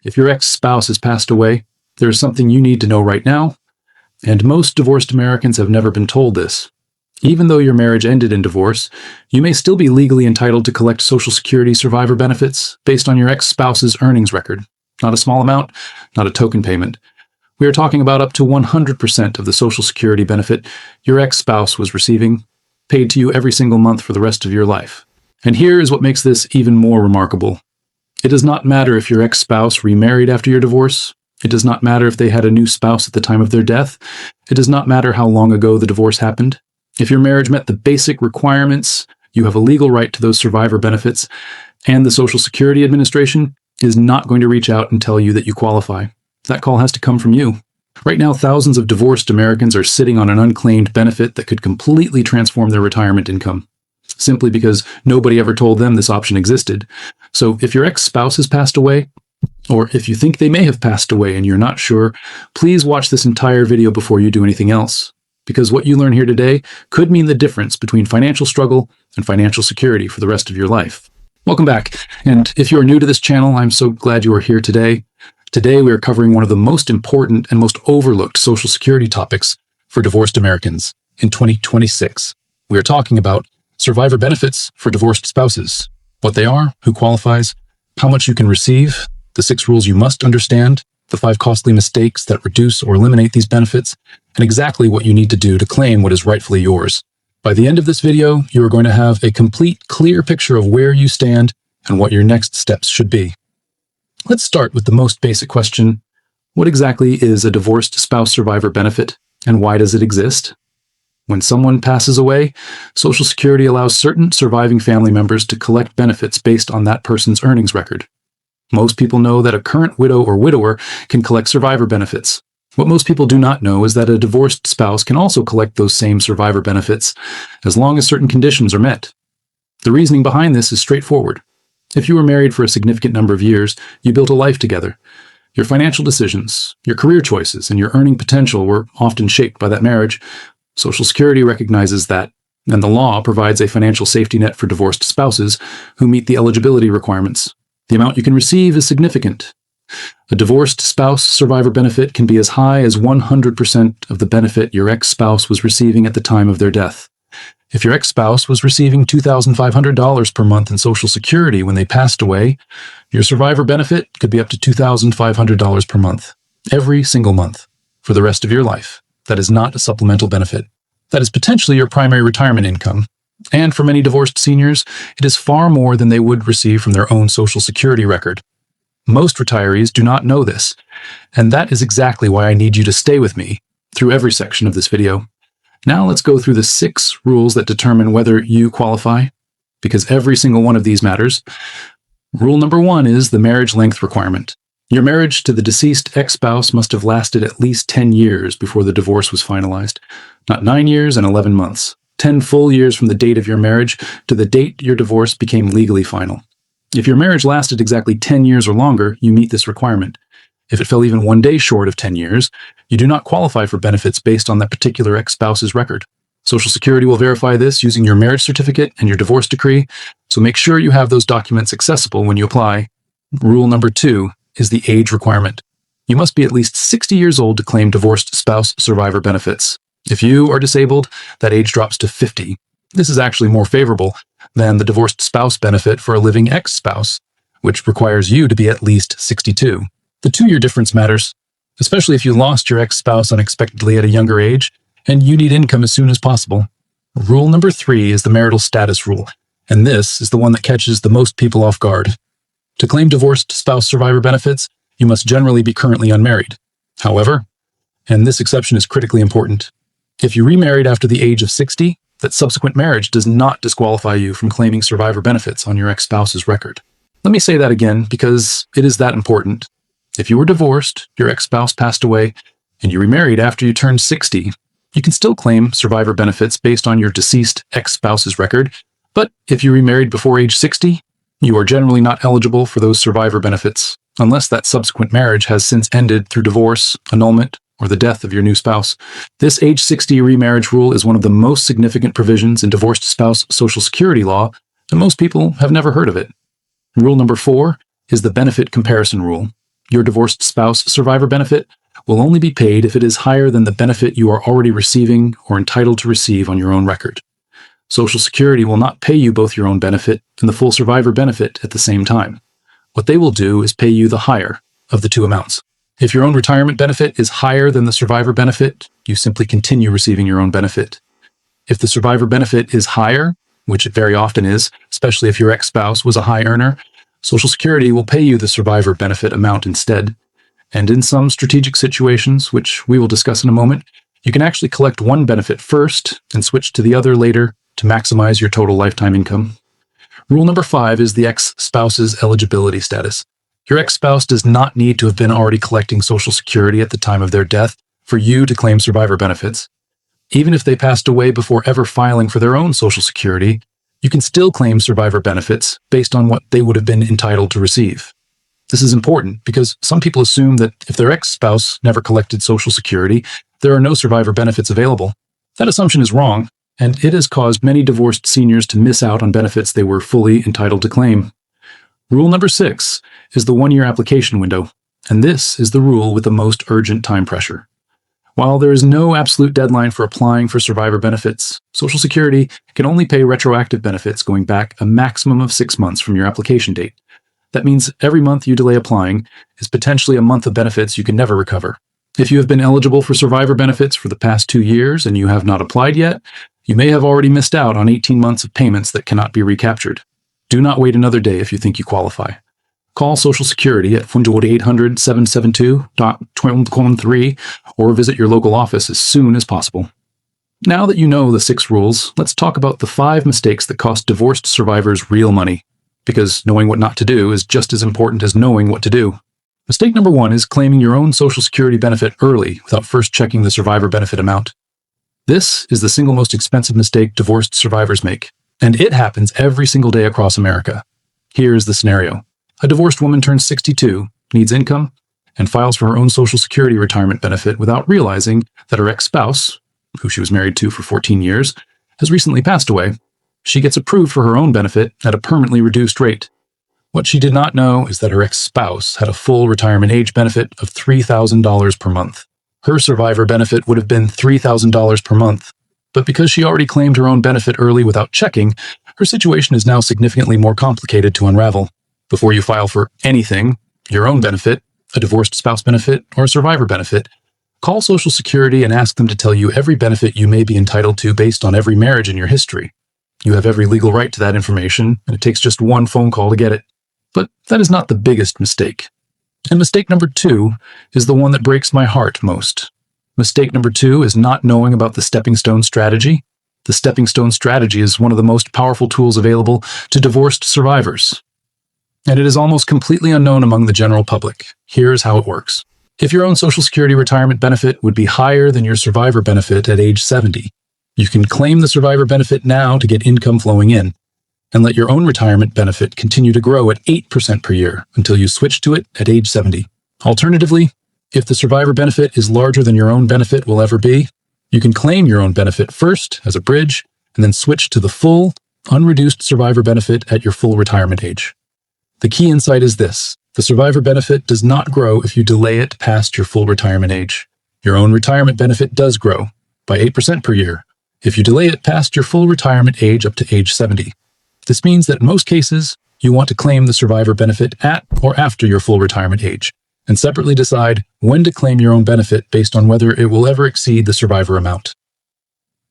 If your ex-spouse has passed away, there is something you need to know right now, and most divorced Americans have never been told this. Even though your marriage ended in divorce, you may still be legally entitled to collect Social Security survivor benefits based on your ex-spouse's earnings record. Not a small amount, not a token payment. We are talking about up to 100% of the Social Security benefit your ex-spouse was receiving, paid to you every single month for the rest of your life. And here is what makes this even more remarkable. It does not matter if your ex-spouse remarried after your divorce. It does not matter if they had a new spouse at the time of their death. It does not matter how long ago the divorce happened. If your marriage met the basic requirements, you have a legal right to those survivor benefits, and the Social Security Administration is not going to reach out and tell you that you qualify. That call has to come from you. Right now, thousands of divorced Americans are sitting on an unclaimed benefit that could completely transform their retirement income, simply because nobody ever told them this option existed. So if your ex-spouse has passed away, or if you think they may have passed away and you're not sure, please watch this entire video before you do anything else, because what you learn here today could mean the difference between financial struggle and financial security for the rest of your life. Welcome back, and if you're new to this channel, I'm so glad you are here today. Today we are covering one of the most important and most overlooked Social Security topics for divorced Americans in 2026. We are talking about survivor benefits for divorced spouses, what they are, who qualifies, how much you can receive, the 6 rules you must understand, the 5 costly mistakes that reduce or eliminate these benefits, and exactly what you need to do to claim what is rightfully yours. By the end of this video, you are going to have a complete, clear picture of where you stand and what your next steps should be. Let's start with the most basic question. What exactly is a divorced spouse survivor benefit, and why does it exist? When someone passes away, Social Security allows certain surviving family members to collect benefits based on that person's earnings record. Most people know that a current widow or widower can collect survivor benefits. What most people do not know is that a divorced spouse can also collect those same survivor benefits, as long as certain conditions are met. The reasoning behind this is straightforward. If you were married for a significant number of years, you built a life together. Your financial decisions, your career choices, and your earning potential were often shaped by that marriage. Social Security recognizes that, and the law provides a financial safety net for divorced spouses who meet the eligibility requirements. The amount you can receive is significant. A divorced spouse survivor benefit can be as high as 100% of the benefit your ex-spouse was receiving at the time of their death. If your ex-spouse was receiving $2,500 per month in Social Security when they passed away, your survivor benefit could be up to $2,500 per month, every single month, for the rest of your life. That is not a supplemental benefit. That is potentially your primary retirement income. And for many divorced seniors, it is far more than they would receive from their own Social Security record. Most retirees do not know this, and that is exactly why I need you to stay with me through every section of this video. Now let's go through the 6 rules that determine whether you qualify, because every single one of these matters. Rule number 1 is the marriage length requirement. Your marriage to the deceased ex-spouse must have lasted at least 10 years before the divorce was finalized, not 9 years and 11 months. 10 full years from the date of your marriage to the date your divorce became legally final. If your marriage lasted exactly 10 years or longer, you meet this requirement. If it fell even 1 day short of 10 years, you do not qualify for benefits based on that particular ex-spouse's record. Social Security will verify this using your marriage certificate and your divorce decree, so make sure you have those documents accessible when you apply. Rule number 2 is the age requirement. You must be at least 60 years old to claim divorced spouse survivor benefits. If you are disabled, that age drops to 50. This is actually more favorable than the divorced spouse benefit for a living ex-spouse, which requires you to be at least 62. The 2-year difference matters, especially if you lost your ex-spouse unexpectedly at a younger age and you need income as soon as possible. Rule number 3 is the marital status rule, and this is the one that catches the most people off guard. To claim divorced spouse survivor benefits, you must generally be currently unmarried. However, and this exception is critically important, if you remarried after the age of 60, that subsequent marriage does not disqualify you from claiming survivor benefits on your ex-spouse's record. Let me say that again because it is that important. If you were divorced, your ex-spouse passed away, and you remarried after you turned 60, you can still claim survivor benefits based on your deceased ex-spouse's record, but if you remarried before age 60, you are generally not eligible for those survivor benefits, unless that subsequent marriage has since ended through divorce, annulment, or the death of your new spouse. This age 60 remarriage rule is one of the most significant provisions in divorced spouse Social Security law, and most people have never heard of it. Rule number 4 is the benefit comparison rule. Your divorced spouse survivor benefit will only be paid if it is higher than the benefit you are already receiving or entitled to receive on your own record. Social Security will not pay you both your own benefit and the full survivor benefit at the same time. What they will do is pay you the higher of the two amounts. If your own retirement benefit is higher than the survivor benefit, you simply continue receiving your own benefit. If the survivor benefit is higher, which it very often is, especially if your ex-spouse was a high earner, Social Security will pay you the survivor benefit amount instead. And in some strategic situations, which we will discuss in a moment, you can actually collect one benefit first and switch to the other later to maximize your total lifetime income. Rule number 5 is the ex-spouse's eligibility status. Your ex-spouse does not need to have been already collecting Social Security at the time of their death for you to claim survivor benefits. Even if they passed away before ever filing for their own Social Security, you can still claim survivor benefits based on what they would have been entitled to receive. This is important because some people assume that if their ex-spouse never collected Social Security, there are no survivor benefits available. That assumption is wrong, and it has caused many divorced seniors to miss out on benefits they were fully entitled to claim. Rule number 6 is the 1-year application window, and this is the rule with the most urgent time pressure. While there is no absolute deadline for applying for survivor benefits, Social Security can only pay retroactive benefits going back a maximum of 6 months from your application date. That means every month you delay applying is potentially a month of benefits you can never recover. If you have been eligible for survivor benefits for the past 2 years and you have not applied yet, you may have already missed out on 18 months of payments that cannot be recaptured. Do not wait another day if you think you qualify. Call Social Security at 1-800-772-1213 or visit your local office as soon as possible. Now that you know the 6 rules, let's talk about the 5 mistakes that cost divorced survivors real money, because knowing what not to do is just as important as knowing what to do. Mistake number 1 is claiming your own Social Security benefit early without first checking the survivor benefit amount. This is the single most expensive mistake divorced survivors make, and it happens every single day across America. Here is the scenario. A divorced woman turns 62, needs income, and files for her own Social Security retirement benefit without realizing that her ex-spouse, who she was married to for 14 years, has recently passed away. She gets approved for her own benefit at a permanently reduced rate. What she did not know is that her ex-spouse had a full retirement age benefit of $3,000 per month. Her survivor benefit would have been $3,000 per month, but because she already claimed her own benefit early without checking, her situation is now significantly more complicated to unravel. Before you file for anything, your own benefit, a divorced spouse benefit, or a survivor benefit, call Social Security and ask them to tell you every benefit you may be entitled to based on every marriage in your history. You have every legal right to that information, and it takes just one phone call to get it. But that is not the biggest mistake. And mistake number 2 is the one that breaks my heart most. Mistake number 2 is not knowing about the stepping stone strategy. The stepping stone strategy is one of the most powerful tools available to divorced survivors, and it is almost completely unknown among the general public. Here's how it works. If your own Social Security retirement benefit would be higher than your survivor benefit at age 70, you can claim the survivor benefit now to get income flowing in, and let your own retirement benefit continue to grow at 8% per year until you switch to it at age 70. Alternatively, if the survivor benefit is larger than your own benefit will ever be, you can claim your own benefit first as a bridge, and then switch to the full, unreduced survivor benefit at your full retirement age. The key insight is this: the survivor benefit does not grow if you delay it past your full retirement age. Your own retirement benefit does grow by 8% per year if you delay it past your full retirement age up to age 70. This means that in most cases, you want to claim the survivor benefit at or after your full retirement age, and separately decide when to claim your own benefit based on whether it will ever exceed the survivor amount.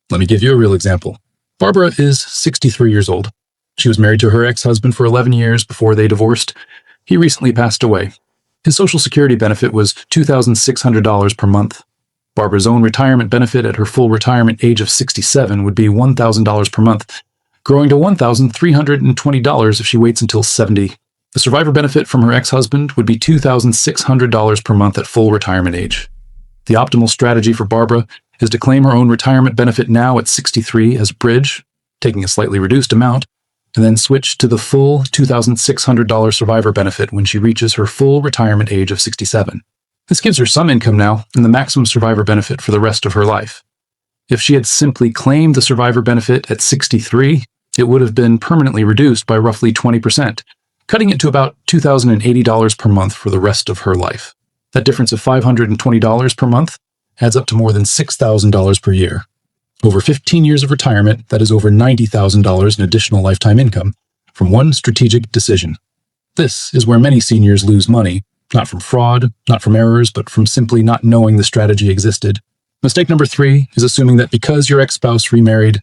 Let me give you a real example. Barbara is 63 years old. She was married to her ex-husband for 11 years before they divorced. He recently passed away. His Social Security benefit was $2,600 per month. Barbara's own retirement benefit at her full retirement age of 67 would be $1,000 per month, growing to $1,320 if she waits until 70. The survivor benefit from her ex-husband would be $2,600 per month at full retirement age. The optimal strategy for Barbara is to claim her own retirement benefit now at 63 as a bridge, taking a slightly reduced amount, and then switch to the full $2,600 survivor benefit when she reaches her full retirement age of 67. This gives her some income now and the maximum survivor benefit for the rest of her life. If she had simply claimed the survivor benefit at 63, it would have been permanently reduced by roughly 20%, cutting it to about $2,080 per month for the rest of her life. That difference of $520 per month adds up to more than $6,000 per year. Over 15 years of retirement, that is over $90,000 in additional lifetime income from one strategic decision. This is where many seniors lose money, not from fraud, not from errors, but from simply not knowing the strategy existed. Mistake number 3 is assuming that because your ex-spouse remarried,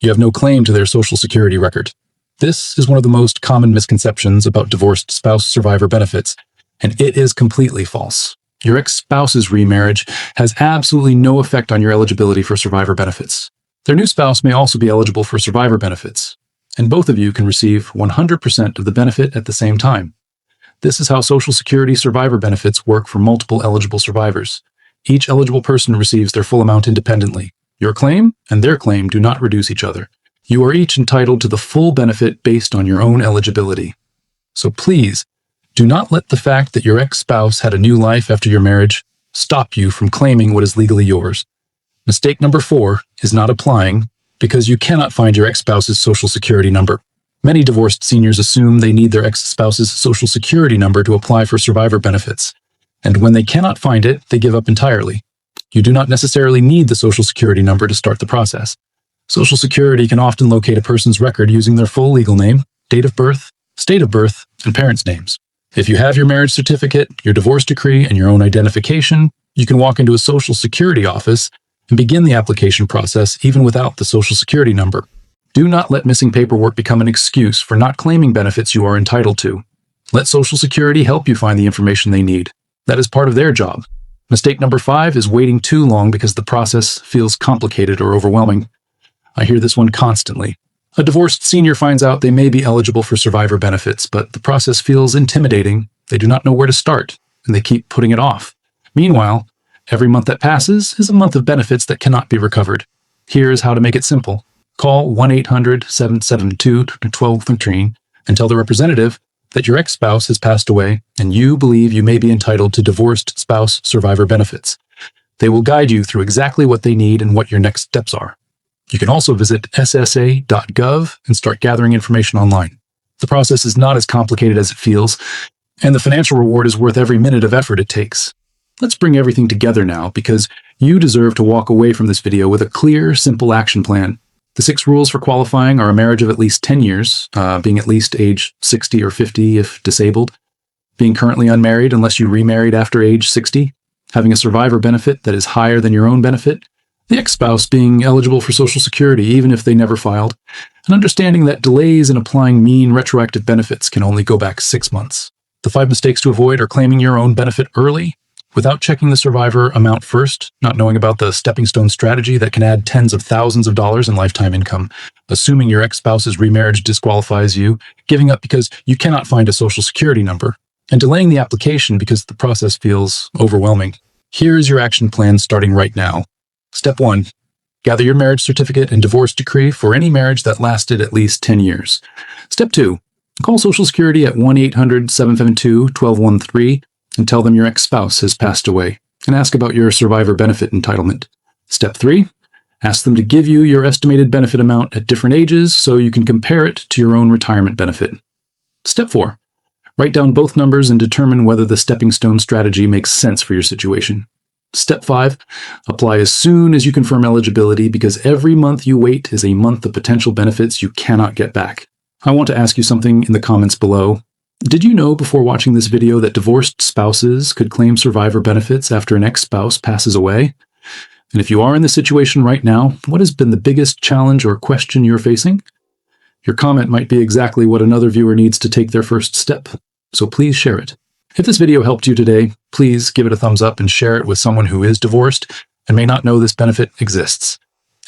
you have no claim to their Social Security record. This is one of the most common misconceptions about divorced spouse survivor benefits, and it is completely false. Your ex-spouse's remarriage has absolutely no effect on your eligibility for survivor benefits. Their new spouse may also be eligible for survivor benefits, and both of you can receive 100% of the benefit at the same time. This is how Social Security survivor benefits work for multiple eligible survivors. Each eligible person receives their full amount independently. Your claim and their claim do not reduce each other. You are each entitled to the full benefit based on your own eligibility. So please, do not let the fact that your ex-spouse had a new life after your marriage stop you from claiming what is legally yours. Mistake number 4 is not applying because you cannot find your ex-spouse's Social Security number. Many divorced seniors assume they need their ex-spouse's Social Security number to apply for survivor benefits, and when they cannot find it, they give up entirely. You do not necessarily need the Social Security number to start the process. Social Security can often locate a person's record using their full legal name, date of birth, state of birth, and parents' names. If you have your marriage certificate, your divorce decree, and your own identification, you can walk into a Social Security office and begin the application process even without the Social Security number. Do not let missing paperwork become an excuse for not claiming benefits you are entitled to. Let Social Security help you find the information they need. That is part of their job. Mistake number 5 is waiting too long because the process feels complicated or overwhelming. I hear this one constantly. A divorced senior finds out they may be eligible for survivor benefits, but the process feels intimidating. They do not know where to start, and they keep putting it off. Meanwhile, every month that passes is a month of benefits that cannot be recovered. Here is how to make it simple. Call 1-800-772-1213 and tell the representative that your ex-spouse has passed away and you believe you may be entitled to divorced spouse survivor benefits. They will guide you through exactly what they need and what your next steps are. You can also visit ssa.gov and start gathering information online. The process is not as complicated as it feels, and the financial reward is worth every minute of effort it takes. Let's bring everything together now because you deserve to walk away from this video with a clear, simple action plan. The 6 rules for qualifying are a marriage of at least 10 years, being at least age 60 or 50 if disabled, being currently unmarried unless you remarried after age 60, having a survivor benefit that is higher than your own benefit, the ex-spouse being eligible for Social Security even if they never filed, and understanding that delays in applying mean retroactive benefits can only go back 6 months. The 5 mistakes to avoid are claiming your own benefit early, without checking the survivor amount first, not knowing about the stepping stone strategy that can add tens of thousands of dollars in lifetime income, assuming your ex-spouse's remarriage disqualifies you, giving up because you cannot find a Social Security number, and delaying the application because the process feels overwhelming. Here is your action plan starting right now. Step 1. Gather your marriage certificate and divorce decree for any marriage that lasted at least 10 years. Step 2. Call Social Security at 1-800-772-1213 and tell them your ex-spouse has passed away and ask about your survivor benefit entitlement. Step 3. Ask them to give you your estimated benefit amount at different ages so you can compare it to your own retirement benefit. Step 4. Write down both numbers and determine whether the stepping stone strategy makes sense for your situation. Step 5. Apply as soon as you confirm eligibility because every month you wait is a month of potential benefits you cannot get back. I want to ask you something in the comments below. Did you know before watching this video that divorced spouses could claim survivor benefits after an ex-spouse passes away? And if you are in this situation right now, what has been the biggest challenge or question you're facing? Your comment might be exactly what another viewer needs to take their first step, so please share it. If this video helped you today, please give it a thumbs up and share it with someone who is divorced and may not know this benefit exists.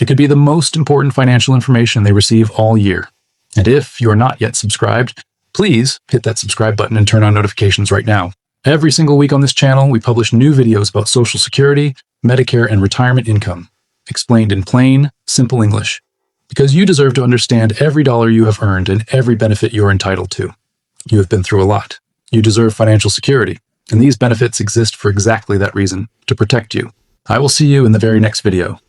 It could be the most important financial information they receive all year. And if you are not yet subscribed, please hit that subscribe button and turn on notifications right now. Every single week on this channel, we publish new videos about Social Security, Medicare, and retirement income, explained in plain, simple English. Because you deserve to understand every dollar you have earned and every benefit you are entitled to. You have been through a lot. You deserve financial security, and these benefits exist for exactly that reason, to protect you. I will see you in the very next video.